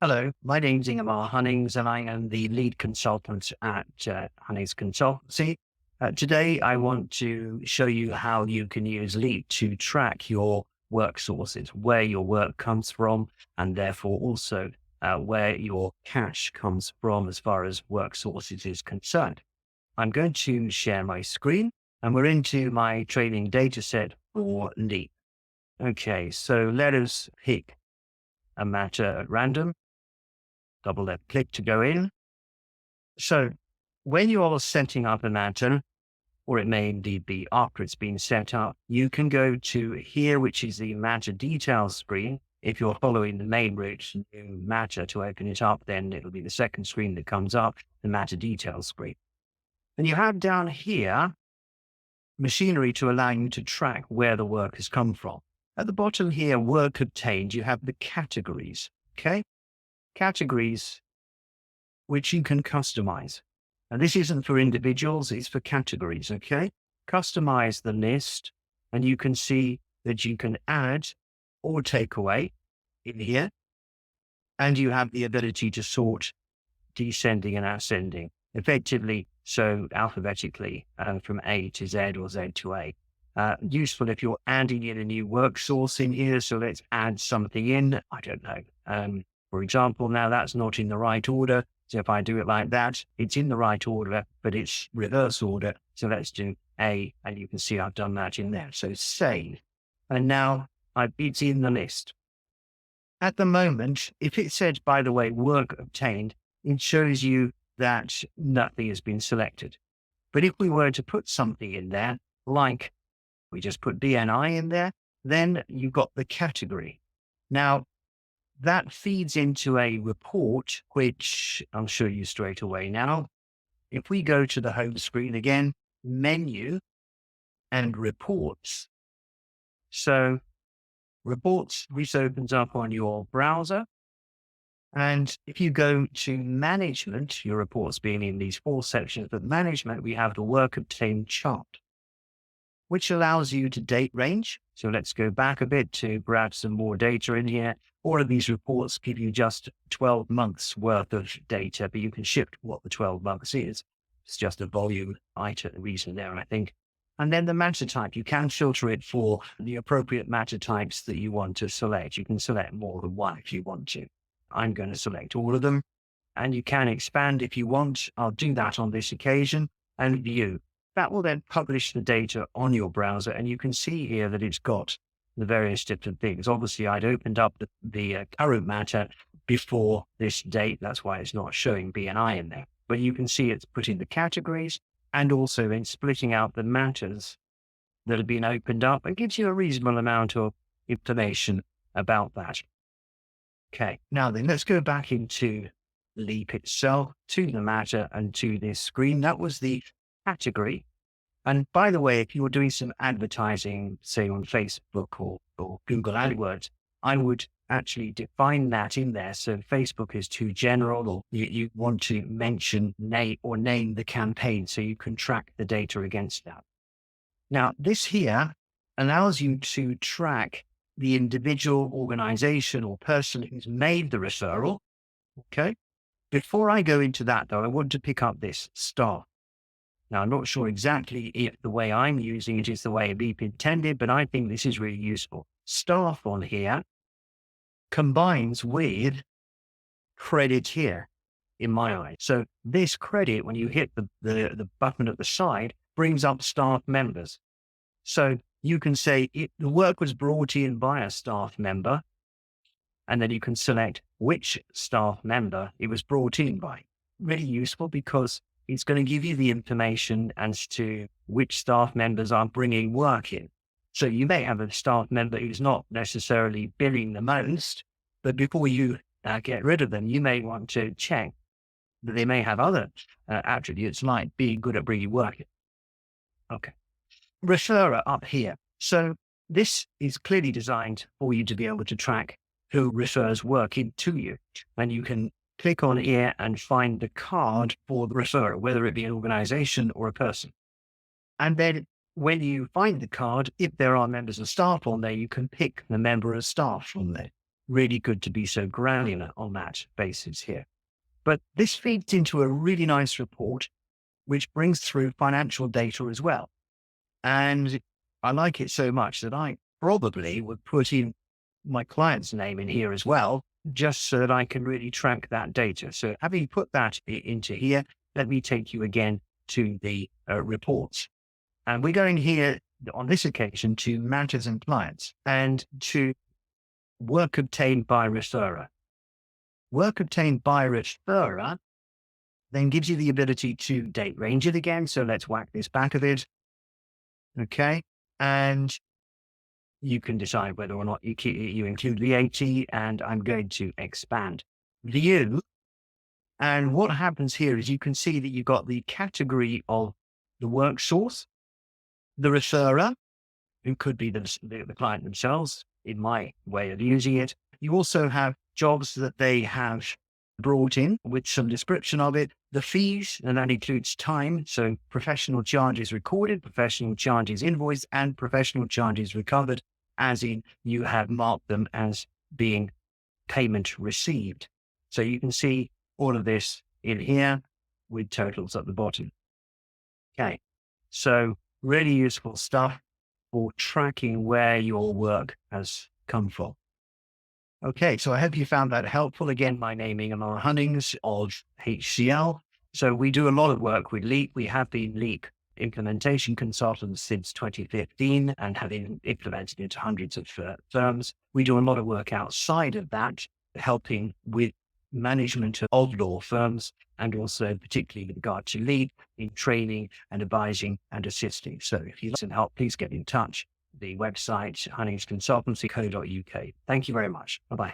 Hello, my name's Ingemar Hunnings, and I am the lead consultant at Hunnings Consultancy. Today, I want to show you how you can use Leap to track your work sources, where your work comes from, and therefore also where your cash comes from as far as work sources is concerned. I'm going to share my screen, and we're into my training data set for Leap. Okay, so let us pick a matter at random. Double left click to go in. So when you're setting up a matter, or it may indeed be after it's been set up, you can go to here, which is the matter details screen. If you're following the main route, new matter to open it up, then it'll be the second screen that comes up, the matter details screen. And you have down here machinery to allow you to track where the work has come from. At the bottom here, work obtained, you have the categories. Okay. Categories which you can customize. And this isn't for individuals, it's for categories, okay? Customize the list, and you can see that you can add or take away in here. And you have the ability to sort descending and ascending, effectively, so alphabetically, from A to Z or Z to A. Useful if you're adding in a new work source in here. So let's add something in. I don't know. For example, now that's not in the right order. So if I do it like that, it's in the right order, but it's reverse order. So let's do A, and you can see I've done that in there. So save. And now it's in the list. At the moment, if it said, by the way, work obtained, it shows you that nothing has been selected. But if we were to put something in there, like we just put BNI in there, then you've got the category. Now, that feeds into a report, which I'll show you straight away now. If we go to the home screen again, menu and reports. So reports, this opens up on your browser. And if you go to management, your reports being in these four sections, but management, we have the work obtained chart, which allows you to date range. So let's go back a bit to grab some more data in here. All of these reports give you just 12 months worth of data, but you can shift what the 12 months is. It's just a volume item reason there, I think. And then the matter type, you can filter it for the appropriate matter types that you want to select. You can select more than one if you want to. I'm going to select all of them, and you can expand if you want. I'll do that on this occasion, and view. That will then publish the data on your browser, and you can see here that it's got the various different things. Obviously, I'd opened up the current matter before this date. That's why it's not showing BNI in there. But you can see it's putting the categories and also in splitting out the matters that have been opened up, and gives you a reasonable amount of information about that. Okay, now then, let's go back into Leap itself, to the matter and to this screen. That was the category. And by the way, if you were doing some advertising, say on Facebook or Google AdWords, I would actually define that in there. So Facebook is too general, or you want to mention name the campaign so you can track the data against that. Now, this here allows you to track the individual organization or person who's made the referral. Okay. Before I go into that, though, I want to pick up this staff. Now, I'm not sure exactly if the way I'm using it is the way Leap intended, but I think this is really useful. Staff on here combines with credit here, in my eyes. So this credit, when you hit the button at the side, brings up staff members. So you can say the work was brought in by a staff member, and then you can select which staff member it was brought in by. Really useful because it's going to give you the information as to which staff members are bringing work in. So you may have a staff member who's not necessarily billing the most, but before you get rid of them, you may want to check that they may have other attributes like being good at bringing work in. Okay. Referrer up here. So this is clearly designed for you to be able to track who refers work into you. And you can click on here and find the card for the referrer, whether it be an organization or a person. And then when you find the card, if there are members of staff on there, you can pick the member of staff from there. really good to be so granular on that basis here. But this feeds into a really nice report, which brings through financial data as well. And I like it so much that I probably would put in my client's name in here as well, just so that I can really track that data. So having put that into here, let me take you again to the reports. And we're going here on this occasion to matters and clients and to work obtained by referrer. Work obtained by referrer then gives you the ability to date range it again. So let's whack this back of it. Okay. And you can decide whether or not you include VAT, and I'm going to expand view. And what happens here is you can see that you've got the category of the work source, the referrer, who could be the client themselves, in my way of using it. You also have jobs that they have brought in with some description of it, the fees, and that includes time. So professional charges recorded, professional charges invoiced, and professional charges recovered, as in you have marked them as being payment received. So you can see all of this in here with totals at the bottom. Okay. So really useful stuff for tracking where your work has come from. Okay, so I hope you found that helpful. Again, my name is Ingemar Hunnings of HCL. So we do a lot of work with Leap. We have been Leap implementation consultants since 2015 and have implemented into hundreds of firms. We do a lot of work outside of that, helping with management of law firms, and also particularly with regard to Leap in training and advising and assisting. So if you'd like some help, please get in touch. The website, hunningsconsultancy.co.uk. Thank you very much. Bye-bye.